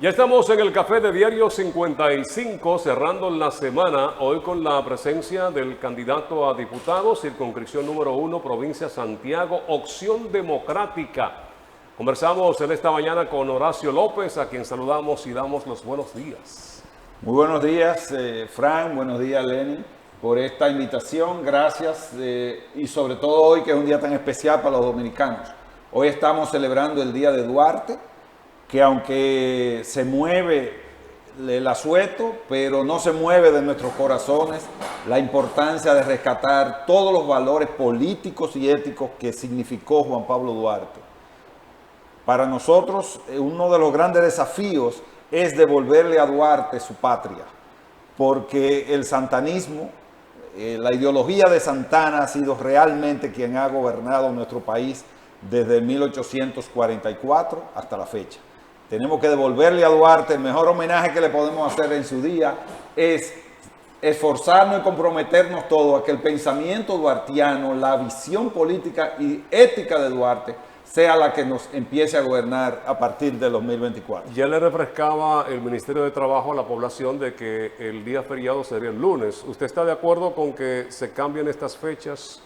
Ya estamos en el Café de Diario 55, cerrando la semana, hoy con la presencia del candidato a diputado, circunscripción número 1, provincia Santiago, Opción Democrática. Conversamos en esta mañana con Horacio López, a quien saludamos y damos los buenos días. Muy buenos días, Fran, buenos días, Lenny, por esta invitación, gracias, y sobre todo hoy, que es un día tan especial para los dominicanos. Hoy estamos celebrando el Día de Duarte, que aunque se mueve el asueto, pero no se mueve de nuestros corazones la importancia de rescatar todos los valores políticos y éticos que significó Juan Pablo Duarte. Para nosotros, uno de los grandes desafíos es devolverle a Duarte su patria, porque el santanismo, la ideología de Santana ha sido realmente quien ha gobernado nuestro país desde 1844 hasta la fecha. Tenemos que devolverle a Duarte. El mejor homenaje que le podemos hacer en su día es esforzarnos y comprometernos todos a que el pensamiento duartiano, la visión política y ética de Duarte sea la que nos empiece a gobernar a partir del 2024. Ya le refrescaba el Ministerio de Trabajo a la población de que el día feriado sería el lunes. ¿Usted está de acuerdo con que se cambien estas fechas?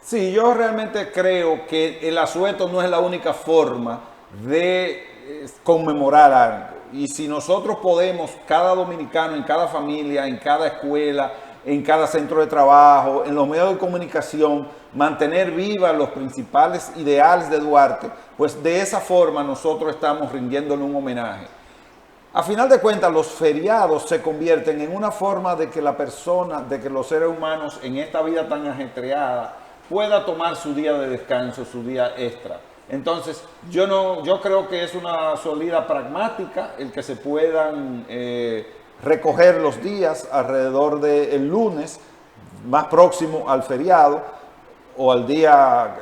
Sí, yo realmente creo que el asueto no es la única forma de conmemorar algo. Y si nosotros podemos, cada dominicano, en cada familia, en cada escuela, en cada centro de trabajo, en los medios de comunicación, mantener vivas los principales ideales de Duarte, pues de esa forma nosotros estamos rindiéndole un homenaje. A final de cuentas, los feriados se convierten en una forma de que la persona, de que los seres humanos en esta vida tan ajetreada pueda tomar su día de descanso, su día extra. Entonces, yo creo que es una salida pragmática el que se puedan recoger los días alrededor del lunes más próximo al feriado o al día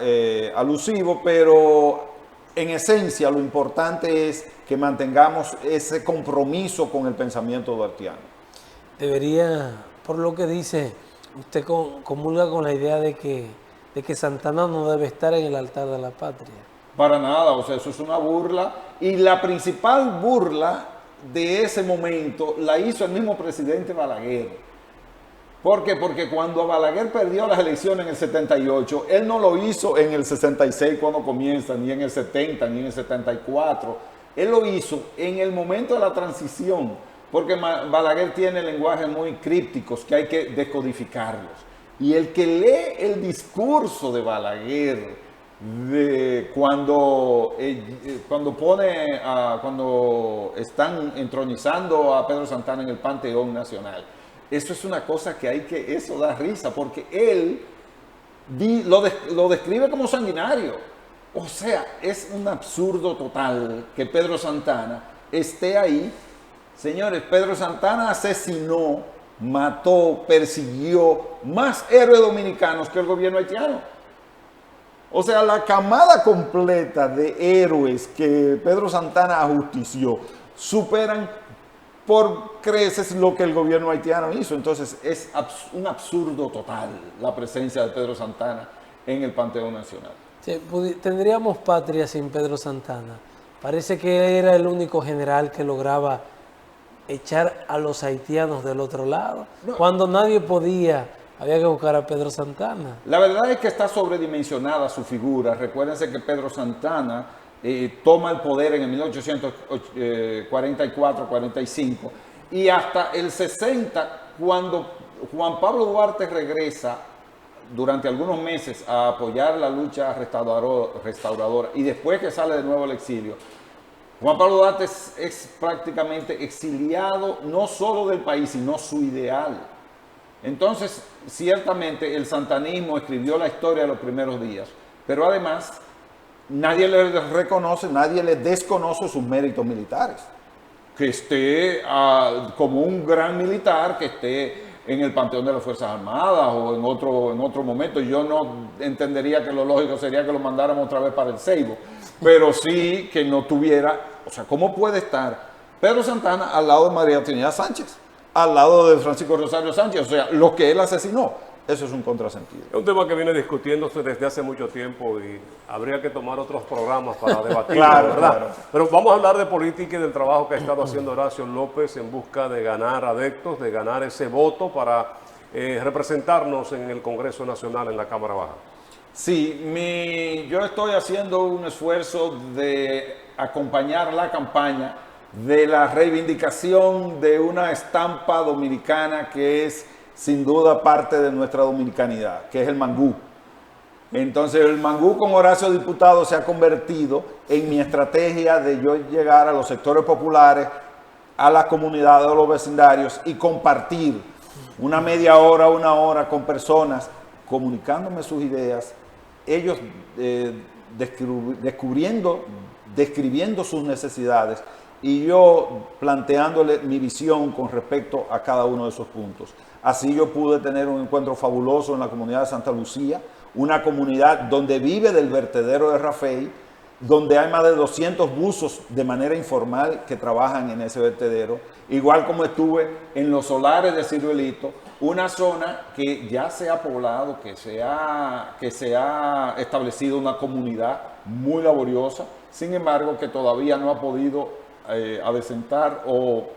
alusivo, pero en esencia lo importante es que mantengamos ese compromiso con el pensamiento duartiano. Debería, por lo que dice, usted comulga con la idea de que Santana no debe estar en el altar de la patria. Para nada, o sea, eso es una burla, y la principal burla de ese momento la hizo el mismo presidente Balaguer. ¿Por qué? Porque cuando Balaguer perdió las elecciones en el 78, él no lo hizo en el 66 cuando comienza, ni en el 70, ni en el 74. Él lo hizo en el momento de la transición, porque Balaguer tiene lenguajes muy crípticos que hay que descodificarlos. Y el que lee el discurso de Balaguer, cuando están entronizando a Pedro Santana en el Panteón Nacional, eso es una cosa que eso da risa, porque él lo describe como sanguinario. O sea, es un absurdo total que Pedro Santana esté ahí. Señores, Pedro Santana asesinó, mató, persiguió más héroes dominicanos que el gobierno haitiano. O sea, la camada completa de héroes que Pedro Santana ajustició superan por creces lo que el gobierno haitiano hizo. Entonces es un absurdo total la presencia de Pedro Santana en el Panteón Nacional. Sí, tendríamos patria sin Pedro Santana. Parece que era el único general que lograba echar a los haitianos del otro lado. No. Cuando nadie podía, había que buscar a Pedro Santana. La verdad es que está sobredimensionada su figura. Recuérdense que Pedro Santana toma el poder en el 1844-45 y hasta el 60, cuando Juan Pablo Duarte regresa durante algunos meses a apoyar la lucha restauradora y después que sale de nuevo al exilio, Juan Pablo Duarte es prácticamente exiliado no solo del país, sino su ideal. Entonces, ciertamente el santanismo escribió la historia de los primeros días, pero además nadie le reconoce, nadie le desconoce sus méritos militares. Que esté como un gran militar, que esté en el Panteón de las Fuerzas Armadas o en otro momento. Yo no entendería que lo lógico sería que lo mandáramos otra vez para el Ceibo, pero sí que no tuviera, o sea, ¿cómo puede estar Pedro Santana al lado de María Trinidad Sánchez? Al lado de Francisco Rosario Sánchez, o sea, lo que él asesinó. eso es un contrasentido. Es un tema que viene discutiéndose desde hace mucho tiempo y habría que tomar otros programas para debatirlo, Claro, ¿verdad? claro. Pero vamos a hablar de política y del trabajo que ha estado haciendo Horacio López en busca de ganar adeptos, de ganar ese voto para representarnos en el Congreso Nacional, en la Cámara Baja. Sí, yo estoy haciendo un esfuerzo de acompañar la campaña de la reivindicación de una estampa dominicana que es sin duda parte de nuestra dominicanidad, que es el mangú. Entonces el mangú con Horacio Diputado se ha convertido en mi estrategia de yo llegar a los sectores populares, a las comunidades, a los vecindarios y compartir una media hora, una hora con personas, comunicándome sus ideas, ellos describiendo sus necesidades y yo planteándole mi visión con respecto a cada uno de esos puntos. Así yo pude tener un encuentro fabuloso en la comunidad de Santa Lucía, una comunidad donde vive del vertedero de Rafey, donde hay más de 200 buzos de manera informal que trabajan en ese vertedero, igual como estuve en los solares de Ciruelito, una zona que ya se ha poblado, que se ha establecido una comunidad muy laboriosa, sin embargo que todavía no ha podido adecentar o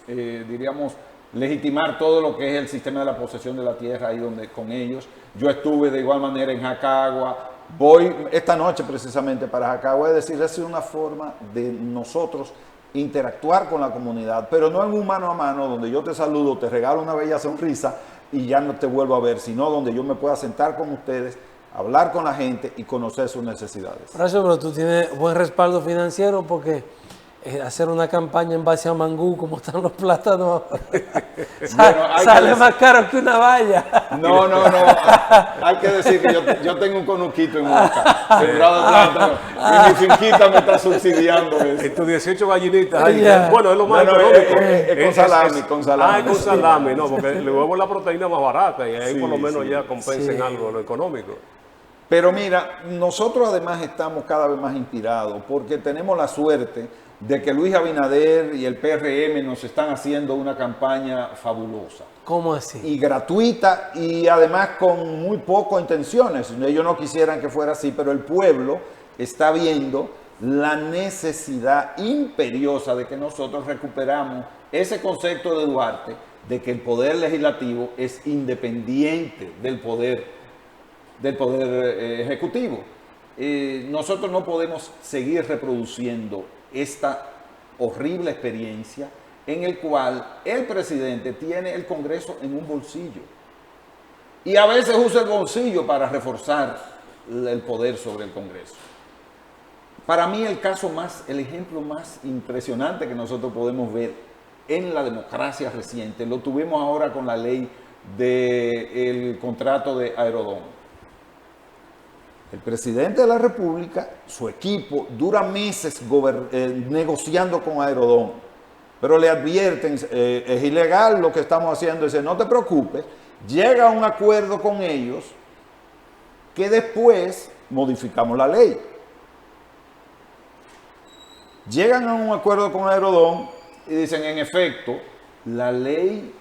diríamos legitimar todo lo que es el sistema de la posesión de la tierra ahí donde con ellos. Yo estuve de igual manera en Jacagua, voy esta noche precisamente para Jacagua, es decir, es una forma de nosotros interactuar con la comunidad, pero no en un mano a mano donde yo te saludo, te regalo una bella sonrisa y ya no te vuelvo a ver, sino donde yo me pueda sentar con ustedes, hablar con la gente y conocer sus necesidades. Horacio, pero tú tienes buen respaldo financiero porque hacer una campaña en base a mangú, como están los plátanos, sale más caro que una valla. No, hay que decir que yo tengo un conuquito en Moca, sembrado de plátano, y mi finquita me está subsidiando eso. Estos 18 gallinitas, bueno, es lo más económico. Es con salami, con salami. Ah, es con salami, no, porque le huevo la proteína más barata y ahí por lo menos ya compensen algo lo económico. Pero mira, nosotros además estamos cada vez más inspirados porque tenemos la suerte de que Luis Abinader y el PRM nos están haciendo una campaña fabulosa. ¿Cómo así? Y gratuita y además con muy pocas intenciones. Ellos no quisieran que fuera así, pero el pueblo está viendo la necesidad imperiosa de que nosotros recuperamos ese concepto de Duarte, de que el poder legislativo es independiente del poder ejecutivo. Nosotros no podemos seguir reproduciendo esta horrible experiencia en el cual el presidente tiene el Congreso en un bolsillo y a veces usa el bolsillo para reforzar el poder sobre el Congreso. Para mí el ejemplo más impresionante que nosotros podemos ver en la democracia reciente lo tuvimos ahora con la ley del contrato de Aerodón. El presidente de la República, su equipo, dura meses negociando con Aerodón, pero le advierten, es ilegal lo que estamos haciendo, dice, no te preocupes, llega a un acuerdo con ellos que después modificamos la ley. Llegan a un acuerdo con Aerodón y dicen, en efecto, la ley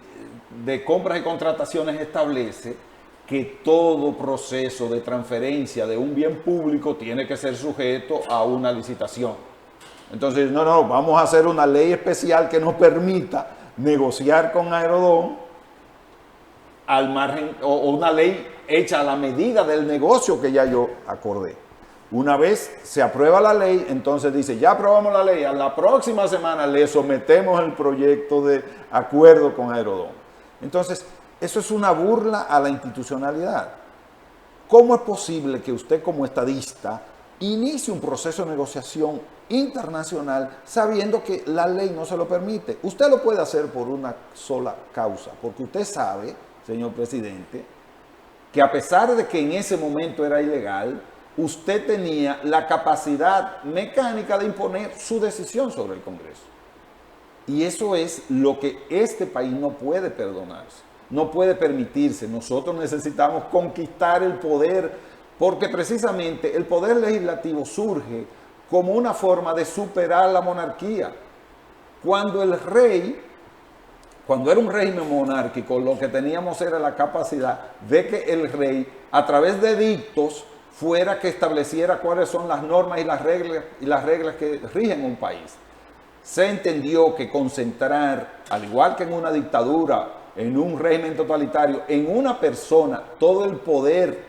de compras y contrataciones establece que todo proceso de transferencia de un bien público tiene que ser sujeto a una licitación. Entonces, no, vamos a hacer una ley especial que nos permita negociar con Aerodón al margen, o una ley hecha a la medida del negocio que ya yo acordé. Una vez se aprueba la ley, entonces dice, ya aprobamos la ley, a la próxima semana le sometemos el proyecto de acuerdo con Aerodón. Entonces, eso es una burla a la institucionalidad. ¿Cómo es posible que usted como estadista inicie un proceso de negociación internacional sabiendo que la ley no se lo permite? Usted lo puede hacer por una sola causa, porque usted sabe, señor presidente, que a pesar de que en ese momento era ilegal, usted tenía la capacidad mecánica de imponer su decisión sobre el Congreso. Y eso es lo que este país no puede perdonarse. No puede permitirse. Nosotros necesitamos conquistar el poder porque precisamente el poder legislativo surge como una forma de superar la monarquía. Cuando el rey cuando era un régimen monárquico, lo que teníamos era la capacidad de que el rey, a través de edictos, fuera que estableciera cuáles son las normas y las reglas que rigen un país. Se entendió que concentrar, al igual que en una dictadura, en un régimen totalitario, en una persona, todo el poder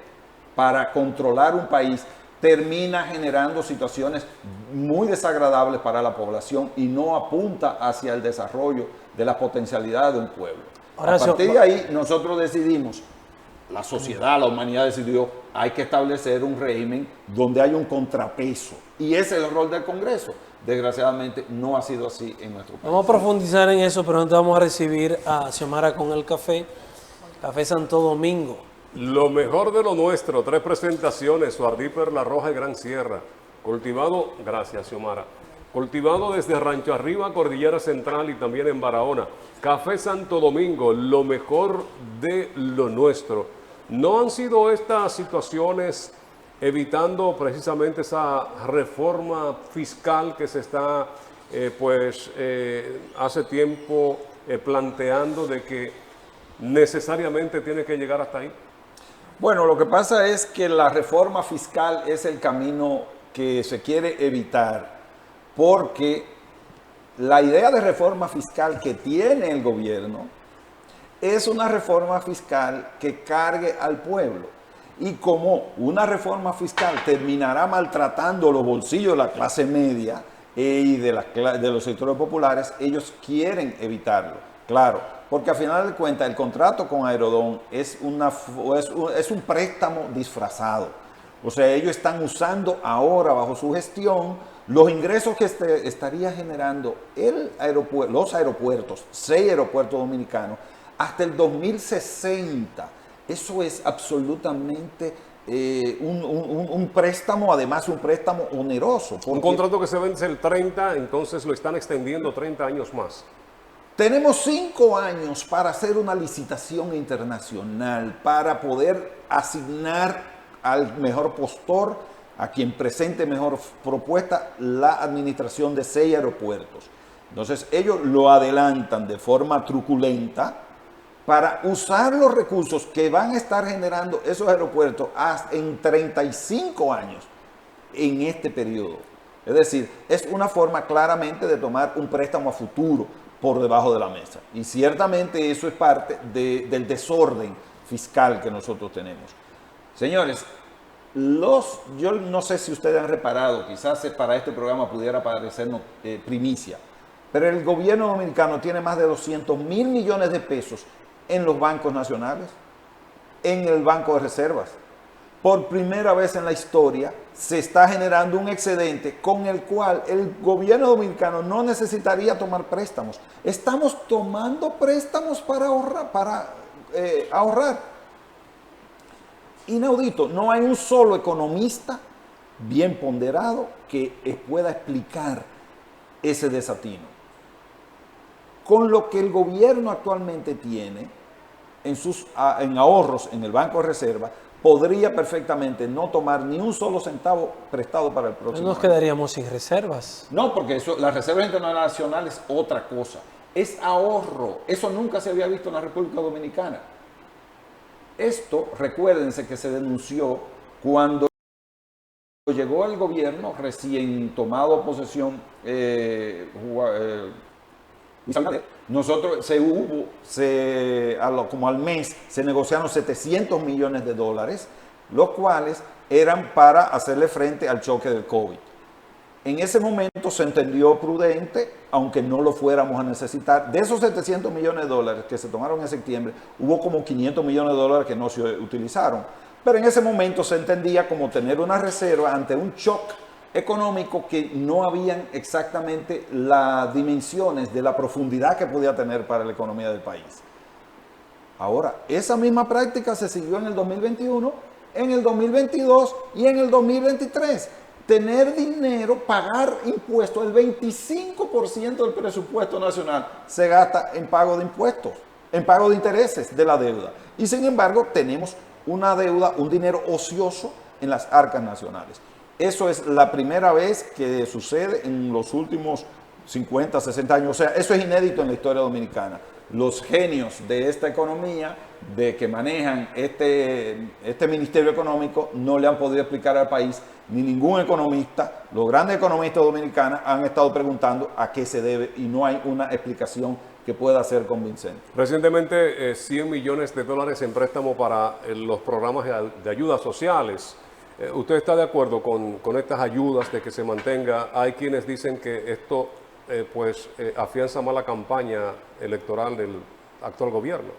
para controlar un país, termina generando situaciones muy desagradables para la población y no apunta hacia el desarrollo de la potencialidad de un pueblo. A partir de ahí, nosotros decidimos, la sociedad, la humanidad decidió, hay que establecer un régimen donde hay un contrapeso. Y ese es el rol del Congreso. Desgraciadamente, no ha sido así en nuestro país. Vamos a profundizar en eso, pero antes vamos a recibir a Xiomara con el café, Café Santo Domingo. Lo mejor de lo nuestro, 3 presentaciones, Suardí, Perla Roja y Gran Sierra. Cultivado, gracias Xiomara, cultivado desde Rancho Arriba, Cordillera Central y también en Barahona. Café Santo Domingo, lo mejor de lo nuestro. ¿No han sido estas situaciones evitando precisamente esa reforma fiscal que se está, hace tiempo planteando de que necesariamente tiene que llegar hasta ahí? Bueno, lo que pasa es que la reforma fiscal es el camino que se quiere evitar, porque la idea de reforma fiscal que tiene el gobierno es una reforma fiscal que cargue al pueblo. Y como una reforma fiscal terminará maltratando los bolsillos de la clase media y de los sectores populares, ellos quieren evitarlo. Claro, porque al final de cuentas el contrato con Aerodón es un préstamo disfrazado. O sea, ellos están usando ahora bajo su gestión los ingresos que estaría generando los aeropuertos, 6 aeropuertos dominicanos, hasta el 2060. Eso es absolutamente un préstamo, además un préstamo oneroso. Un contrato que se vence el 30, entonces lo están extendiendo 30 años más. Tenemos 5 años para hacer una licitación internacional, para poder asignar al mejor postor, a quien presente mejor propuesta, la administración de 6 aeropuertos. Entonces ellos lo adelantan de forma truculenta para usar los recursos que van a estar generando esos aeropuertos en 35 años en este periodo. Es decir, es una forma claramente de tomar un préstamo a futuro por debajo de la mesa. Y ciertamente eso es parte del desorden fiscal que nosotros tenemos. Señores, yo no sé si ustedes han reparado, quizás para este programa pudiera parecernos primicia, pero el gobierno dominicano tiene más de 200 mil millones de pesos en los bancos nacionales, en el Banco de Reservas. Por primera vez en la historia se está generando un excedente con el cual el gobierno dominicano no necesitaría tomar préstamos. Estamos tomando préstamos para ahorrar. Inaudito, no hay un solo economista bien ponderado que pueda explicar ese desatino. Con lo que el gobierno actualmente tiene en ahorros en el Banco de Reserva, podría perfectamente no tomar ni un solo centavo prestado para el próximo Nos año. quedaríamos sin reservas. No, porque las reservas internacionales es otra cosa. Es ahorro. Eso nunca se había visto en la República Dominicana. Esto, recuérdense que se denunció cuando llegó el gobierno recién tomado posesión nosotros como al mes se negociaron 700 millones de dólares, los cuales eran para hacerle frente al choque del COVID. En ese momento se entendió prudente, aunque no lo fuéramos a necesitar. De esos 700 millones de dólares que se tomaron en septiembre, hubo como 500 millones de dólares que no se utilizaron. Pero en ese momento se entendía como tener una reserva ante un shock económico que no habían exactamente las dimensiones de la profundidad que podía tener para la economía del país. Ahora, esa misma práctica se siguió en el 2021, en el 2022 y en el 2023. Tener dinero, pagar impuestos, el 25% del presupuesto nacional se gasta en pago de impuestos, en pago de intereses de la deuda. Y sin embargo, tenemos una deuda, un dinero ocioso en las arcas nacionales. Eso es la primera vez que sucede en los últimos 50, 60 años. O sea, eso es inédito en la historia dominicana. los genios de esta economía, de que manejan este Ministerio Económico, no le han podido explicar al país, ni ningún economista. Los grandes economistas dominicanos han estado preguntando a qué se debe y no hay una explicación que pueda ser convincente. Recientemente, 100 millones de dólares en préstamo para los programas de ayudas sociales. ¿Usted está de acuerdo con estas ayudas de que se mantenga? Hay quienes dicen que esto afianza más la campaña electoral del actual gobierno.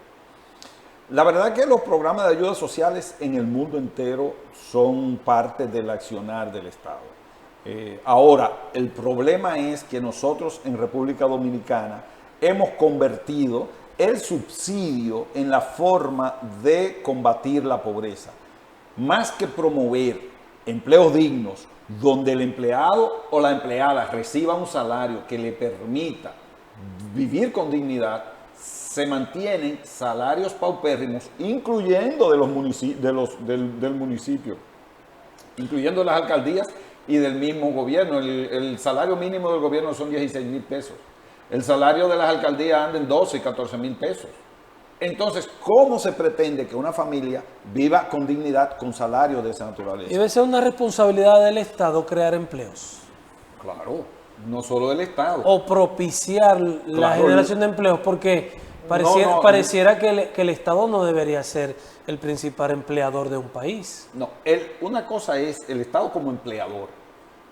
La verdad que los programas de ayudas sociales en el mundo entero son parte del accionar del Estado. Ahora, el problema es que nosotros en República Dominicana hemos convertido el subsidio en la forma de combatir la pobreza. Más que promover empleos dignos, donde el empleado o la empleada reciba un salario que le permita vivir con dignidad, se mantienen salarios paupérrimos, incluyendo del municipio, incluyendo las alcaldías y del mismo gobierno. El salario mínimo del gobierno son 16,000 pesos. El salario de las alcaldías anda en 12 y 14,000 pesos. Entonces, ¿cómo se pretende que una familia viva con dignidad con salarios de esa naturaleza? Debe ser una responsabilidad del Estado crear empleos. Claro, no solo del Estado. O propiciar la generación de empleos, porque pareciera que el Estado no debería ser el principal empleador de un país. No, una cosa es el Estado como empleador,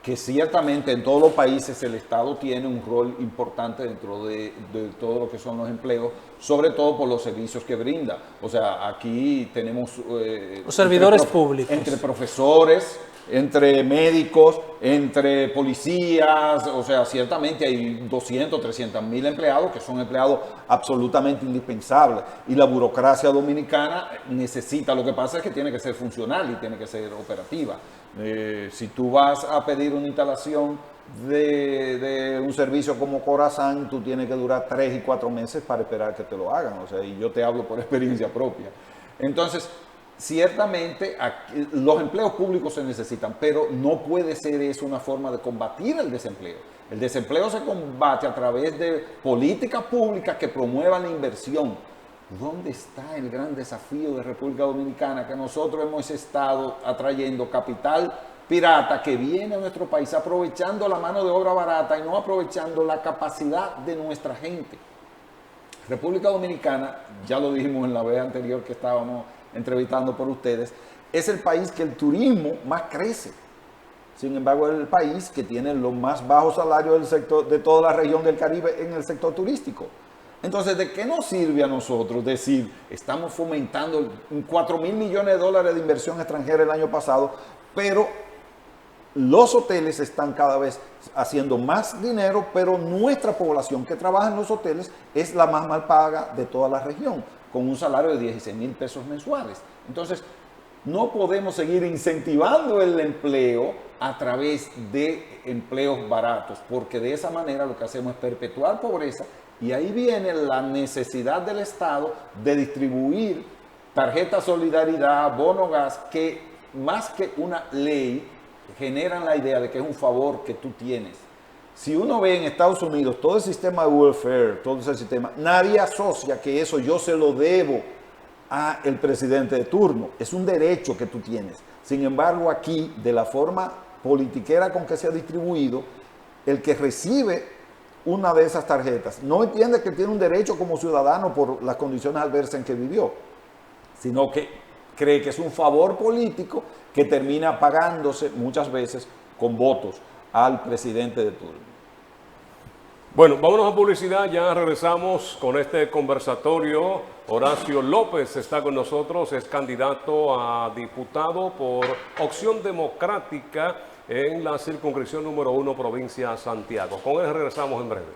que ciertamente en todos los países el Estado tiene un rol importante dentro de todo lo que son los empleos, sobre todo por los servicios que brinda. O sea, aquí tenemos... los servidores públicos. Entre profesores, entre médicos, entre policías, o sea, ciertamente hay 200, 300,000 empleados que son empleados absolutamente indispensables. Y la burocracia dominicana necesita, lo que pasa es que tiene que ser funcional y tiene que ser operativa. Si tú vas a pedir una instalación de un servicio como Corazán, tú tienes que durar 3 y 4 meses para esperar que te lo hagan. O sea, y yo te hablo por experiencia propia. Entonces, ciertamente los empleos públicos se necesitan, pero no puede ser eso una forma de combatir el desempleo. El desempleo se combate a través de políticas públicas que promuevan la inversión. ¿Dónde está el gran desafío de República Dominicana? Que nosotros hemos estado atrayendo capital pirata que viene a nuestro país aprovechando la mano de obra barata y no aprovechando la capacidad de nuestra gente. República Dominicana, ya lo dijimos en la vez anterior que estábamos entrevistando por ustedes, es el país que el turismo más crece. Sin embargo, es el país que tiene los más bajos salarios del sector, de toda la región del Caribe en el sector turístico. Entonces, ¿de qué nos sirve a nosotros decir, estamos fomentando 4,000 millones de dólares de inversión extranjera el año pasado, pero los hoteles están cada vez haciendo más dinero, pero nuestra población que trabaja en los hoteles es la más mal paga de toda la región, con un salario de 16,000 pesos mensuales? Entonces, no podemos seguir incentivando el empleo a través de empleos baratos, porque de esa manera lo que hacemos es perpetuar pobreza. Y ahí viene la necesidad del Estado de distribuir tarjeta solidaridad, bono gas, que más que una ley generan la idea de que es un favor que tú tienes. Si uno ve en Estados Unidos todo el sistema de welfare, todo ese sistema, nadie asocia que eso yo se lo debo al presidente de turno. Es un derecho que tú tienes. Sin embargo, aquí, de la forma politiquera con que se ha distribuido, el que recibe una de esas tarjetas no entiende que tiene un derecho como ciudadano por las condiciones adversas en que vivió, sino que cree que es un favor político que termina pagándose muchas veces con votos al presidente de turno. Bueno, vámonos a publicidad, ya regresamos con este conversatorio. Horacio López está con nosotros, es candidato a diputado por Opción Democrática en la circunscripción número 1, provincia Santiago. Con él regresamos en breve.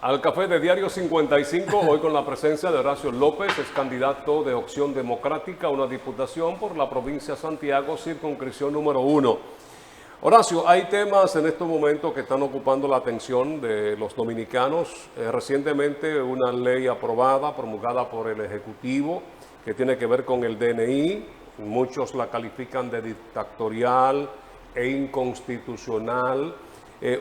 Al café de Diario 55, hoy con la presencia de Horacio López, es candidato de Opción Democrática a una diputación por la provincia de Santiago, circunscripción número 1. Horacio, hay temas en estos momentos que están ocupando la atención de los dominicanos. Recientemente una ley aprobada, promulgada por el Ejecutivo, que tiene que ver con el DNI. Muchos la califican de dictatorial e inconstitucional.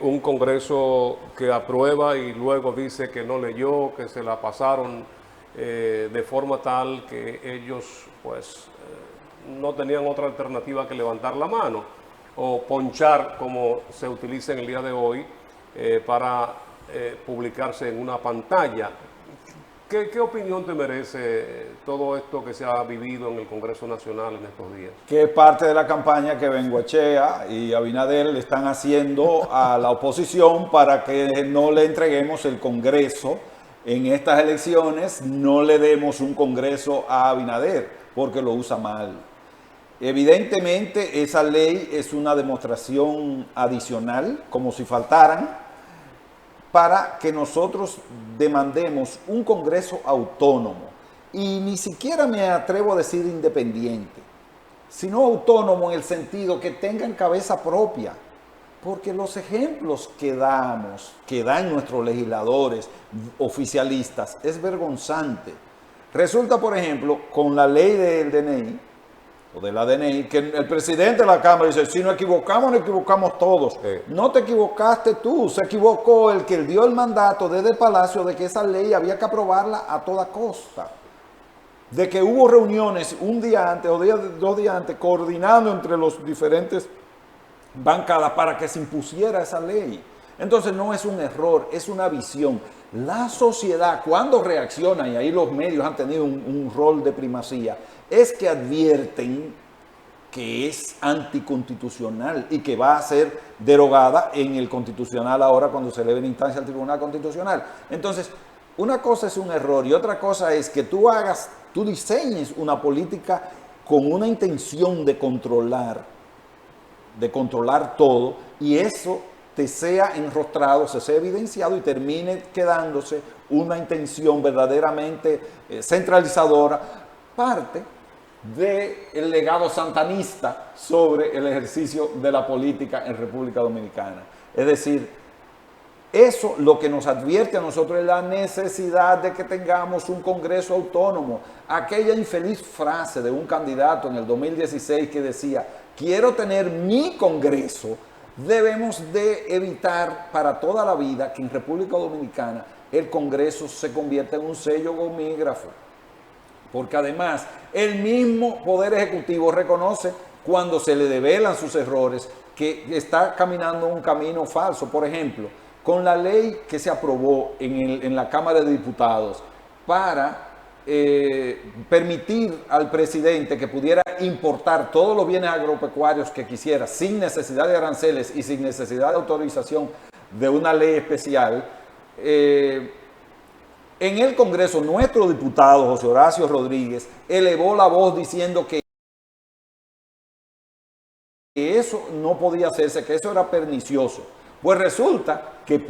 Un Congreso que aprueba y luego dice que no leyó, que se la pasaron de forma tal que ellos pues no tenían otra alternativa que levantar la mano o ponchar, como se utiliza en el día de hoy, para publicarse en una pantalla. ¿Qué opinión te merece todo esto que se ha vivido en el Congreso Nacional en estos días? Que es parte de la campaña que Bengoechea y Abinader le están haciendo a la oposición para que no le entreguemos el Congreso en estas elecciones, no le demos un Congreso a Abinader, porque lo usa mal. Evidentemente, esa ley es una demostración adicional, como si faltaran, para que nosotros demandemos un Congreso autónomo, y ni siquiera me atrevo a decir independiente, sino autónomo en el sentido que tengan cabeza propia, porque los ejemplos que damos, que dan nuestros legisladores oficialistas, es vergonzante. Resulta, por ejemplo, con la ley del DNI, o de la DNI, que el presidente de la Cámara dice, si nos equivocamos todos. No te equivocaste tú, se equivocó el que dio el mandato desde el Palacio de que esa ley había que aprobarla a toda costa. De que hubo reuniones un día antes o 2 días antes, coordinando entre los diferentes bancadas para que se impusiera esa ley. Entonces no es un error, es una visión. La sociedad, cuando reacciona, y ahí los medios han tenido un rol de primacía, es que advierten que es anticonstitucional y que va a ser derogada en el Constitucional ahora cuando se eleve en instancia al Tribunal Constitucional. Entonces, una cosa es un error y otra cosa es que tú diseñes una política con una intención de controlar todo, y eso te sea enrostrado, se sea evidenciado y termine quedándose una intención verdaderamente centralizadora, parte del legado santanista sobre el ejercicio de la política en República Dominicana. Es decir, eso lo que nos advierte a nosotros es la necesidad de que tengamos un Congreso autónomo. Aquella infeliz frase de un candidato en el 2016 que decía, quiero tener mi Congreso, debemos de evitar para toda la vida que en República Dominicana el Congreso se convierta en un sello gomígrafo. Porque además el mismo Poder Ejecutivo reconoce cuando se le develan sus errores que está caminando un camino falso. Por ejemplo, con la ley que se aprobó en la Cámara de Diputados para permitir al presidente que pudiera importar todos los bienes agropecuarios que quisiera sin necesidad de aranceles y sin necesidad de autorización de una ley especial, en el Congreso nuestro diputado José Horacio Rodríguez elevó la voz diciendo que eso no podía hacerse, que eso era pernicioso. Pues resulta que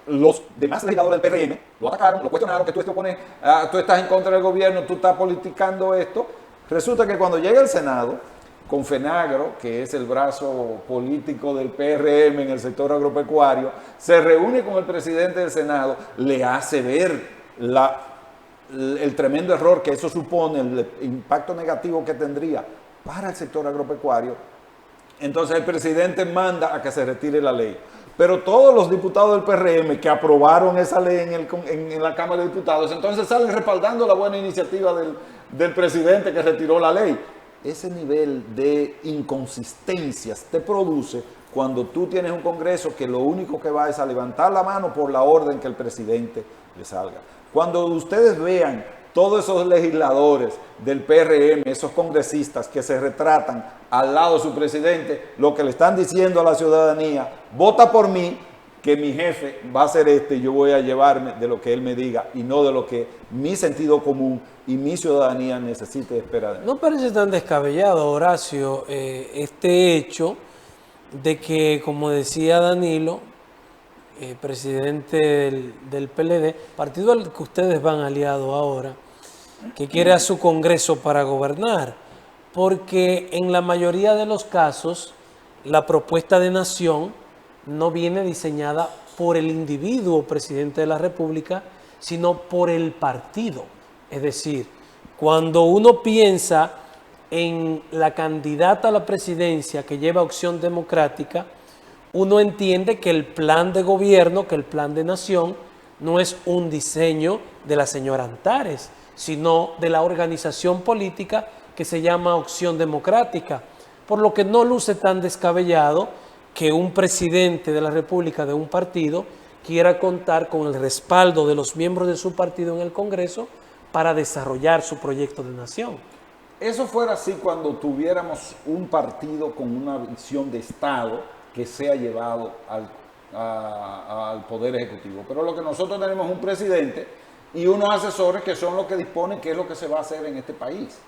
los demás legisladores del PRM lo atacaron, lo cuestionaron, que tú estás en contra del gobierno, tú estás politicando esto. Resulta que cuando llega el Senado, con FENAGRO, que es el brazo político del PRM en el sector agropecuario, se reúne con el presidente del Senado, le hace ver el tremendo error que eso supone, el impacto negativo que tendría para el sector agropecuario. Entonces el presidente manda a que se retire la ley. Pero todos los diputados del PRM que aprobaron esa ley en la Cámara de Diputados, entonces salen respaldando la buena iniciativa del presidente que retiró la ley. Ese nivel de inconsistencias te produce cuando tú tienes un Congreso que lo único que va es a levantar la mano por la orden que el presidente le salga. Cuando ustedes vean todos esos legisladores del PRM, esos congresistas que se retratan al lado de su presidente, lo que le están diciendo a la ciudadanía, vota por mí, que mi jefe va a ser y yo voy a llevarme de lo que él me diga y no de lo que mi sentido común y mi ciudadanía necesite esperar. No parece tan descabellado, Horacio, este hecho de que, como decía Danilo, presidente del PLD, partido al que ustedes van aliado ahora, que quiere a su Congreso para gobernar, porque en la mayoría de los casos la propuesta de nación no viene diseñada por el individuo presidente de la República, sino por el partido. Es decir, cuando uno piensa en la candidata a la presidencia que lleva Opción Democrática, uno entiende que el plan de gobierno, que el plan de nación, no es un diseño de la señora Antares, sino de la organización política que se llama Opción Democrática, por lo que no luce tan descabellado que un presidente de la República de un partido quiera contar con el respaldo de los miembros de su partido en el Congreso para desarrollar su proyecto de nación. Eso fuera así cuando tuviéramos un partido con una visión de Estado que sea llevado al Poder Ejecutivo. Pero lo que nosotros tenemos es un presidente y unos asesores que son los que disponen qué es lo que se va a hacer en este país,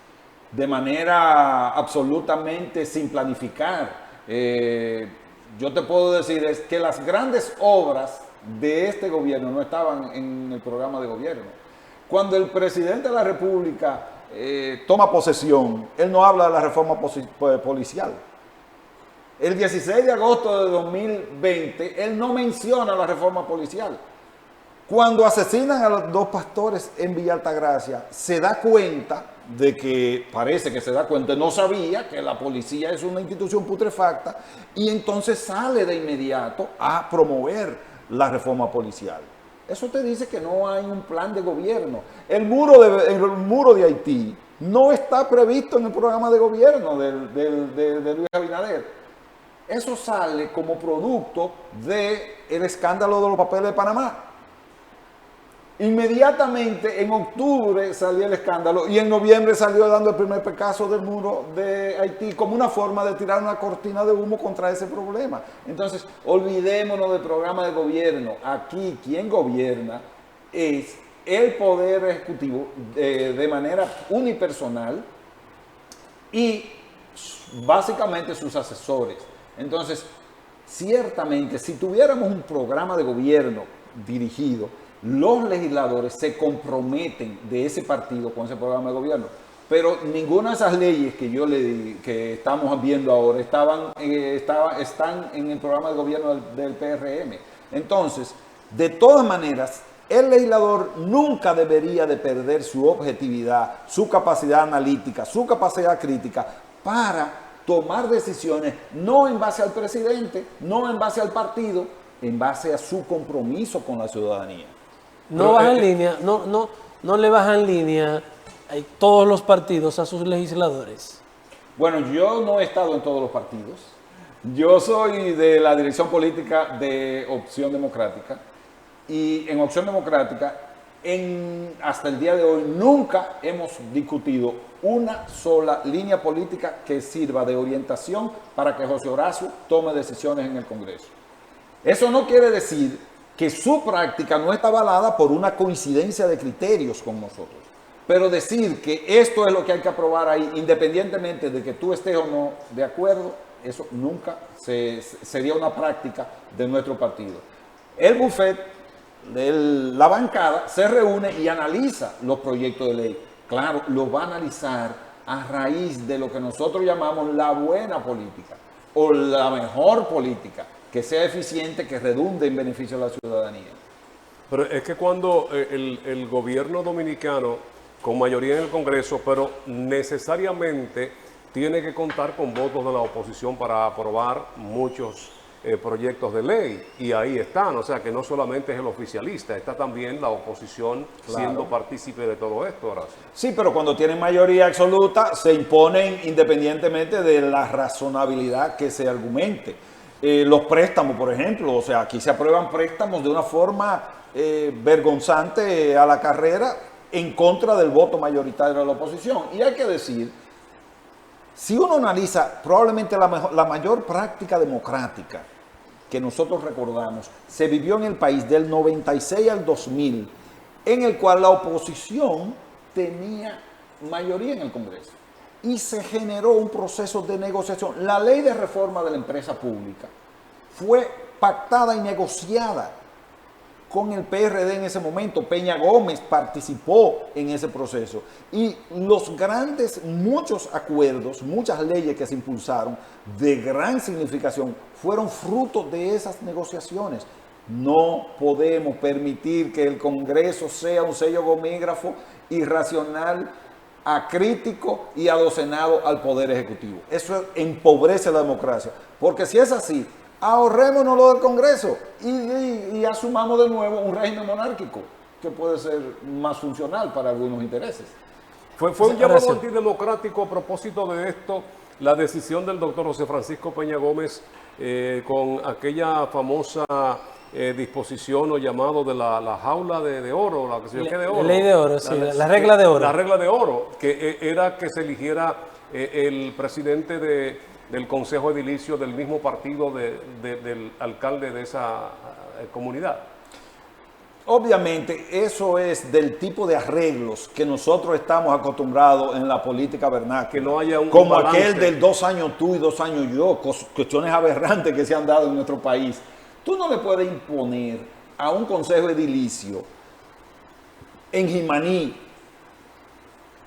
de manera absolutamente sin planificar. Yo te puedo decir es que las grandes obras de este gobierno no estaban en el programa de gobierno. Cuando el presidente de la República toma posesión, él no habla de la reforma policial. El 16 de agosto de 2020, él no menciona la reforma policial. Cuando asesinan a los dos pastores en Villa Altagracia, se da cuenta de que, parece que se da cuenta, no sabía que la policía es una institución putrefacta, y entonces sale de inmediato a promover la reforma policial. Eso te dice que no hay un plan de gobierno. El muro de Haití no está previsto en el programa de gobierno de Luis Abinader. Eso sale como producto del escándalo de los papeles de Panamá. Inmediatamente en octubre salió el escándalo y en noviembre salió dando el primer caso del muro de Haití como una forma de tirar una cortina de humo contra ese problema. Entonces, olvidémonos del programa de gobierno. Aquí quien gobierna es el Poder Ejecutivo de manera unipersonal y básicamente sus asesores. Entonces, ciertamente, si tuviéramos un programa de gobierno dirigido, los legisladores se comprometen de ese partido con ese programa de gobierno. Pero ninguna de esas leyes que yo le di, que estamos viendo ahora, están en el programa de gobierno del PRM. Entonces, de todas maneras, el legislador nunca debería de perder su objetividad, su capacidad analítica, su capacidad crítica para tomar decisiones no en base al presidente, no en base al partido, en base a su compromiso con la ciudadanía. No bajan línea, no le bajan línea todos los partidos a sus legisladores. Bueno, yo no he estado en todos los partidos. Yo soy de la dirección política de Opción Democrática y en Opción Democrática hasta el día de hoy nunca hemos discutido una sola línea política que sirva de orientación para que José Horacio tome decisiones en el Congreso. Eso no quiere decir que su práctica no está avalada por una coincidencia de criterios con nosotros. Pero decir que esto es lo que hay que aprobar ahí, independientemente de que tú estés o no de acuerdo, eso nunca sería una práctica de nuestro partido. El bufete, la bancada, se reúne y analiza los proyectos de ley. Claro, los va a analizar a raíz de lo que nosotros llamamos la buena política o la mejor política, que sea eficiente, que redunde en beneficio de la ciudadanía. Pero es que cuando el gobierno dominicano, con mayoría en el Congreso, pero necesariamente tiene que contar con votos de la oposición para aprobar muchos proyectos de ley, y ahí están, o sea que no solamente es el oficialista, está también la oposición siendo partícipe de todo esto, Horacio. Sí, pero cuando tienen mayoría absoluta se imponen independientemente de la razonabilidad que se argumente. Los préstamos, por ejemplo, o sea, aquí se aprueban préstamos de una forma vergonzante a la carrera en contra del voto mayoritario de la oposición. Y hay que decir, si uno analiza probablemente la mayor práctica democrática que nosotros recordamos, se vivió en el país del 96 al 2000, en el cual la oposición tenía mayoría en el Congreso. Y se generó un proceso de negociación. La ley de reforma de la empresa pública fue pactada y negociada con el PRD en ese momento. Peña Gómez participó en ese proceso. Y muchos acuerdos, muchas leyes que se impulsaron de gran significación fueron fruto de esas negociaciones. No podemos permitir que el Congreso sea un sello gomígrafo irracional, acrítico y adocenado al Poder Ejecutivo. Eso empobrece la democracia. Porque si es así, ahorrémonos lo del Congreso y asumamos de nuevo un régimen monárquico que puede ser más funcional para algunos intereses. Fue un llamado antidemocrático a propósito de esto, la decisión del doctor José Francisco Peña Gómez con aquella famosa disposición o llamado de la jaula de oro, la que se llama de oro. Ley de oro, sí, la regla de oro. La regla de oro, que era que se eligiera el presidente del Consejo Edilicio del mismo partido del alcalde de esa comunidad. Obviamente, eso es del tipo de arreglos que nosotros estamos acostumbrados en la política vernácula. Que no haya un como balance. Aquel del 2 años tú y 2 años yo, cuestiones aberrantes que se han dado en nuestro país. Tú no le puedes imponer a un consejo edilicio en Jimaní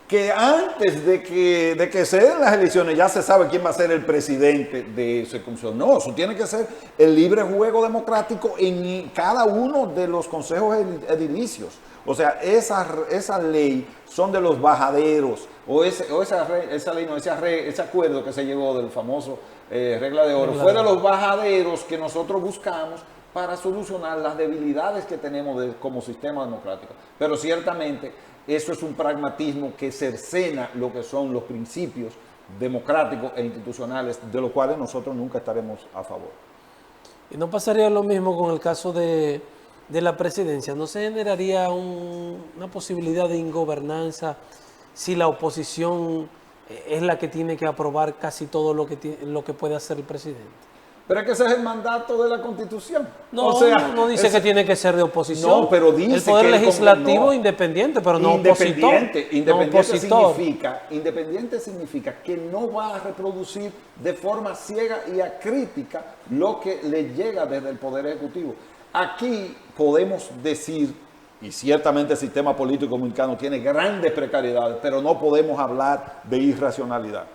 que antes de que se den las elecciones ya se sabe quién va a ser el presidente de ese consejo. No, eso tiene que ser el libre juego democrático en cada uno de los consejos edilicios. O sea, esa ley son de los bajaderos, ese acuerdo que se llegó del famoso regla de oro, fue de los bajaderos que nosotros buscamos para solucionar las debilidades que tenemos como sistema democrático. Pero ciertamente eso es un pragmatismo que cercena lo que son los principios democráticos e institucionales, de los cuales nosotros nunca estaremos a favor. ¿Y no pasaría lo mismo con el caso de la presidencia? ¿No se generaría una posibilidad de ingobernanza si la oposición es la que tiene que aprobar casi todo lo que puede hacer el presidente? Pero es que ese es el mandato de la Constitución. No, o sea, no dice que tiene que ser de oposición. No, pero dice el poder que legislativo independiente, pero no opositor. Independiente significa que no va a reproducir de forma ciega y acrítica lo que le llega desde el Poder Ejecutivo. Aquí podemos decir, y ciertamente el sistema político dominicano tiene grandes precariedades, pero no podemos hablar de irracionalidad.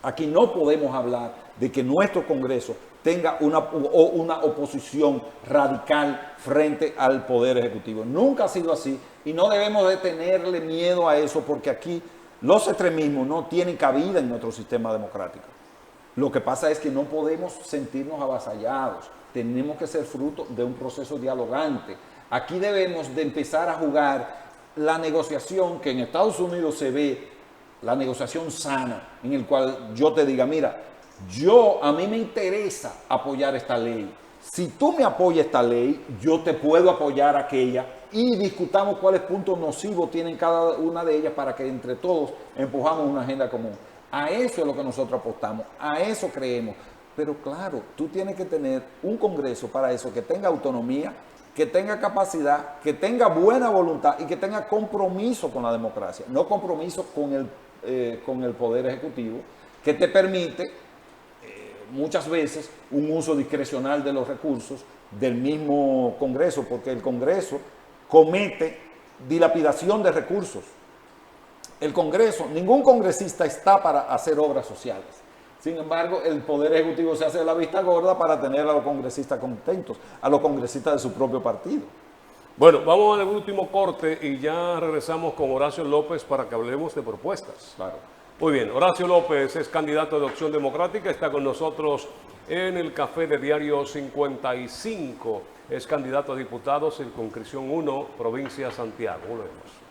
Aquí no podemos hablar de que nuestro Congreso tenga una oposición radical frente al Poder Ejecutivo. Nunca ha sido así y no debemos de tenerle miedo a eso, porque aquí los extremismos no tienen cabida en nuestro sistema democrático. Lo que pasa es que no podemos sentirnos avasallados, tenemos que ser fruto de un proceso dialogante. Aquí debemos de empezar a jugar la negociación que en Estados Unidos se ve, la negociación sana, en el cual yo te diga, mira, a mí me interesa apoyar esta ley. Si tú me apoyas esta ley, yo te puedo apoyar aquella y discutamos cuáles puntos nocivos tienen cada una de ellas para que entre todos empujamos una agenda común. A eso es lo que nosotros apostamos, a eso creemos. Pero claro, tú tienes que tener un Congreso para eso, que tenga autonomía, que tenga capacidad, que tenga buena voluntad y que tenga compromiso con la democracia, no compromiso con el Poder Ejecutivo, que te permite muchas veces un uso discrecional de los recursos del mismo Congreso, porque el Congreso comete dilapidación de recursos. El Congreso, ningún congresista está para hacer obras sociales. Sin embargo, el Poder Ejecutivo se hace la vista gorda para tener a los congresistas contentos, a los congresistas de su propio partido. Bueno, vamos al último corte y ya regresamos con Horacio López para que hablemos de propuestas. Claro. Muy bien, Horacio López es candidato de Opción Democrática, está con nosotros en el café de Diario 55, es candidato a diputado, circunscripción 1, provincia de Santiago. Volvemos.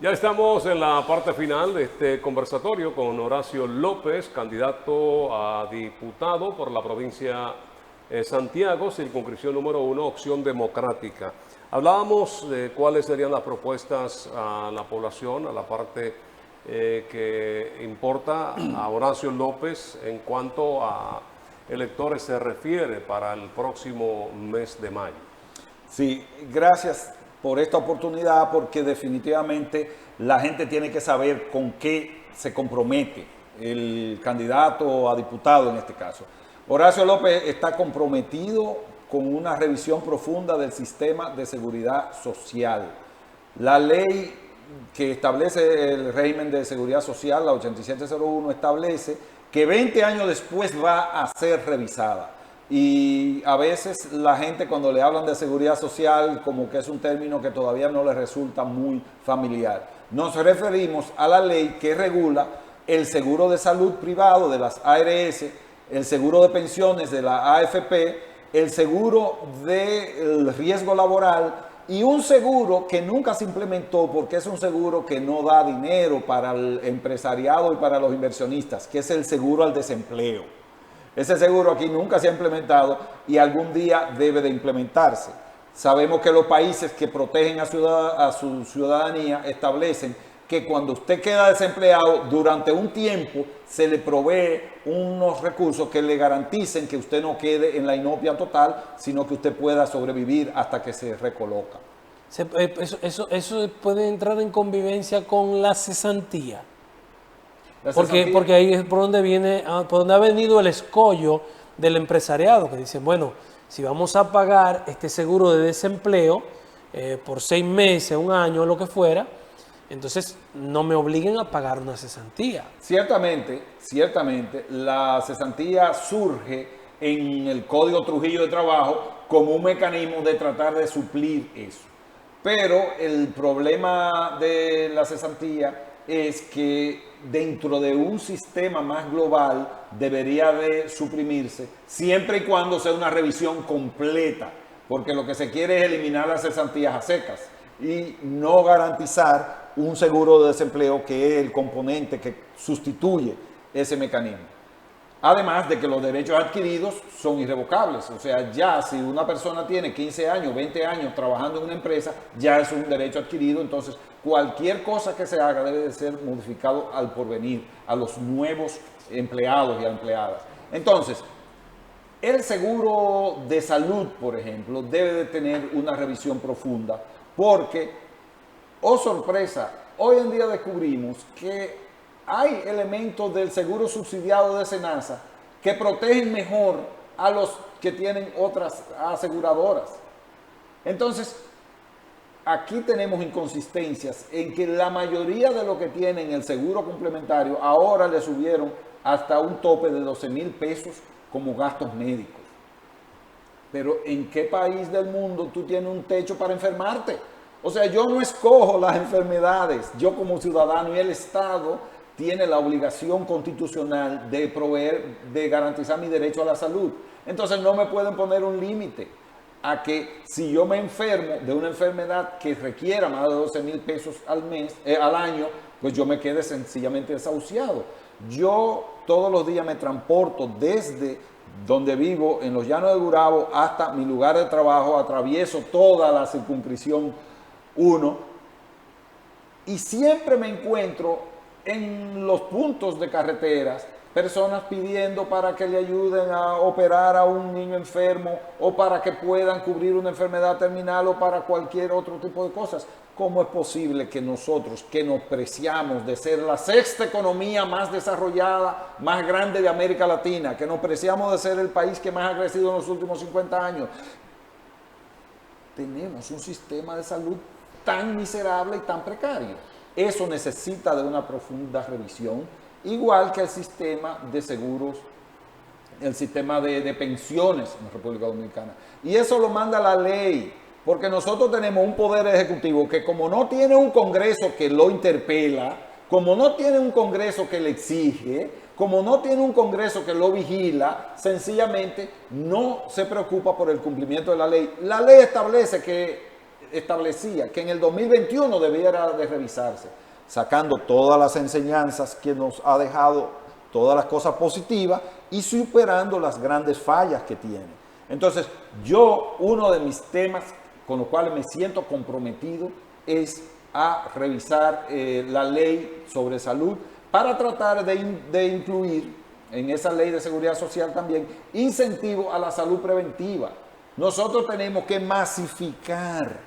Ya estamos en la parte final de este conversatorio con Horacio López, candidato a diputado por la provincia de Santiago, circunscripción número 1, Opción Democrática. Hablábamos de cuáles serían las propuestas a la población, a la parte que importa a Horacio López en cuanto a electores se refiere para el próximo mes de mayo. Sí, gracias por esta oportunidad, porque definitivamente la gente tiene que saber con qué se compromete el candidato a diputado en este caso. Horacio López está comprometido con una revisión profunda del sistema de seguridad social. La ley que establece el régimen de seguridad social, la 8701, establece que 20 años después va a ser revisada. Y a veces la gente, cuando le hablan de seguridad social, como que es un término que todavía no le resulta muy familiar. Nos referimos a la ley que regula el seguro de salud privado de las ARS, el seguro de pensiones de la AFP, el seguro del riesgo laboral y un seguro que nunca se implementó porque es un seguro que no da dinero para el empresariado y para los inversionistas, que es el seguro al desempleo. Ese seguro aquí nunca se ha implementado y algún día debe de implementarse. Sabemos que los países que protegen a su ciudadanía establecen que cuando usted queda desempleado, durante un tiempo se le provee unos recursos que le garanticen que usted no quede en la inopia total, sino que usted pueda sobrevivir hasta que se recoloca. Eso puede entrar en convivencia con la cesantía. Porque ahí es por donde ha venido el escollo del empresariado, que dicen, bueno, si vamos a pagar este seguro de desempleo por 6 meses, 1 año, lo que fuera, entonces no me obliguen a pagar una cesantía. Ciertamente, la cesantía surge en el Código Trujillo de Trabajo como un mecanismo de tratar de suplir eso. Pero el problema de la cesantía es que dentro de un sistema más global debería de suprimirse siempre y cuando sea una revisión completa, porque lo que se quiere es eliminar las cesantías a secas y no garantizar un seguro de desempleo, que es el componente que sustituye ese mecanismo. Además de que los derechos adquiridos son irrevocables, o sea, ya si una persona tiene 15 años, 20 años trabajando en una empresa, ya es un derecho adquirido, entonces cualquier cosa que se haga debe de ser modificado al porvenir, a los nuevos empleados y empleadas. Entonces, el seguro de salud, por ejemplo, debe de tener una revisión profunda, porque, oh sorpresa, hoy en día descubrimos que hay elementos del seguro subsidiado de SENASA que protegen mejor a los que tienen otras aseguradoras. Entonces, aquí tenemos inconsistencias en que la mayoría de los que tienen el seguro complementario ahora le subieron hasta un tope de 12,000 pesos como gastos médicos. Pero ¿en qué país del mundo tú tienes un techo para enfermarte? O sea, yo no escojo las enfermedades, yo como ciudadano, y el Estado tiene la obligación constitucional de proveer, de garantizar mi derecho a la salud. Entonces no me pueden poner un límite a que si yo me enfermo de una enfermedad que requiera más de 12,000 pesos al año, pues yo me quede sencillamente desahuciado. Yo todos los días me transporto desde donde vivo, en los Llanos de Gurabo, hasta mi lugar de trabajo, atravieso toda la circunscripción 1 y siempre me encuentro en los puntos de carreteras personas pidiendo para que le ayuden a operar a un niño enfermo o para que puedan cubrir una enfermedad terminal o para cualquier otro tipo de cosas. ¿Cómo es posible que nosotros, que nos preciamos de ser la 6ª economía más desarrollada, más grande de América Latina, que nos preciamos de ser el país que más ha crecido en los últimos 50 años, tenemos un sistema de salud tan miserable y tan precario? Eso necesita de una profunda revisión, igual que el sistema de seguros, el sistema de pensiones en la República Dominicana. Y eso lo manda la ley, porque nosotros tenemos un poder ejecutivo que, como no tiene un Congreso que lo interpela, como no tiene un Congreso que le exige, como no tiene un Congreso que lo vigila, sencillamente no se preocupa por el cumplimiento de la ley. La ley establece que establecía que en el 2021 debiera de revisarse, sacando todas las enseñanzas que nos ha dejado, todas las cosas positivas y superando las grandes fallas que tiene. Entonces, uno de mis temas con los cuales me siento comprometido es a revisar la ley sobre salud para tratar de incluir en esa ley de seguridad social también incentivo a la salud preventiva. Nosotros tenemos que masificar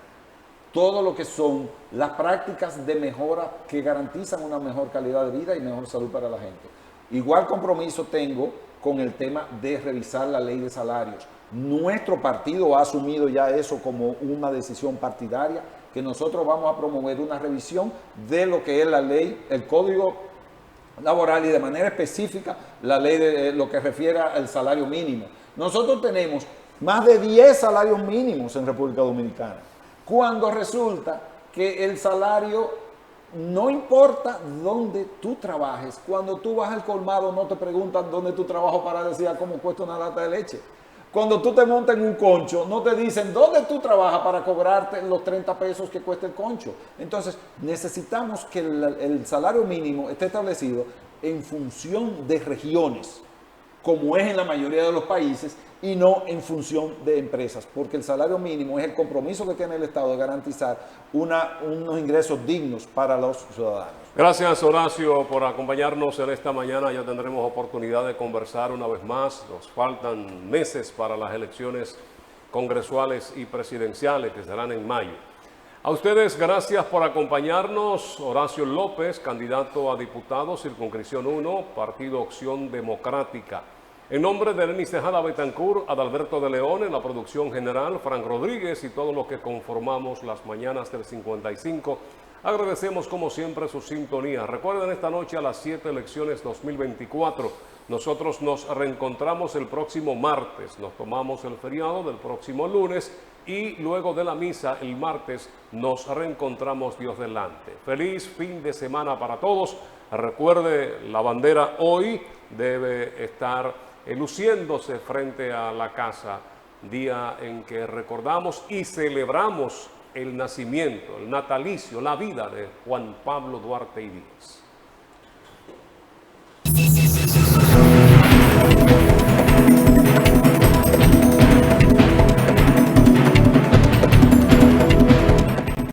todo lo que son las prácticas de mejora que garantizan una mejor calidad de vida y mejor salud para la gente. Igual compromiso tengo con el tema de revisar la ley de salarios. Nuestro partido ha asumido ya eso como una decisión partidaria, que nosotros vamos a promover una revisión de lo que es la ley, el Código Laboral y de manera específica la ley de lo que refiere al salario mínimo. Nosotros tenemos más de 10 salarios mínimos en República Dominicana, cuando resulta que el salario, no importa dónde tú trabajes, cuando tú vas al colmado no te preguntan dónde tú trabajas para decir cómo cuesta una lata de leche. Cuando tú te montas en un concho, no te dicen dónde tú trabajas para cobrarte los 30 pesos que cuesta el concho. Entonces, necesitamos que el salario mínimo esté establecido en función de regiones, como es en la mayoría de los países, y no en función de empresas, porque el salario mínimo es el compromiso que tiene el Estado de garantizar unos ingresos dignos para los ciudadanos. Gracias, Horacio, por acompañarnos en esta mañana. Ya tendremos oportunidad de conversar una vez más. Nos faltan meses para las elecciones congresuales y presidenciales que serán en mayo. A ustedes, gracias por acompañarnos. Horacio López, candidato a diputado, circunscripción 1, Partido Acción Democrática. En nombre de Lenis Tejada Betancourt, Adalberto de León, en la producción general, Frank Rodríguez y todos los que conformamos las mañanas del 55, agradecemos como siempre su sintonía. Recuerden, esta noche a las 7 elecciones 2024. Nosotros nos reencontramos el próximo martes. Nos tomamos el feriado del próximo lunes y luego de la misa el martes nos reencontramos Dios delante. Feliz fin de semana para todos. Recuerde, la bandera hoy debe estar luciéndose frente a la casa, día en que recordamos y celebramos el nacimiento, el natalicio, la vida de Juan Pablo Duarte y Díaz.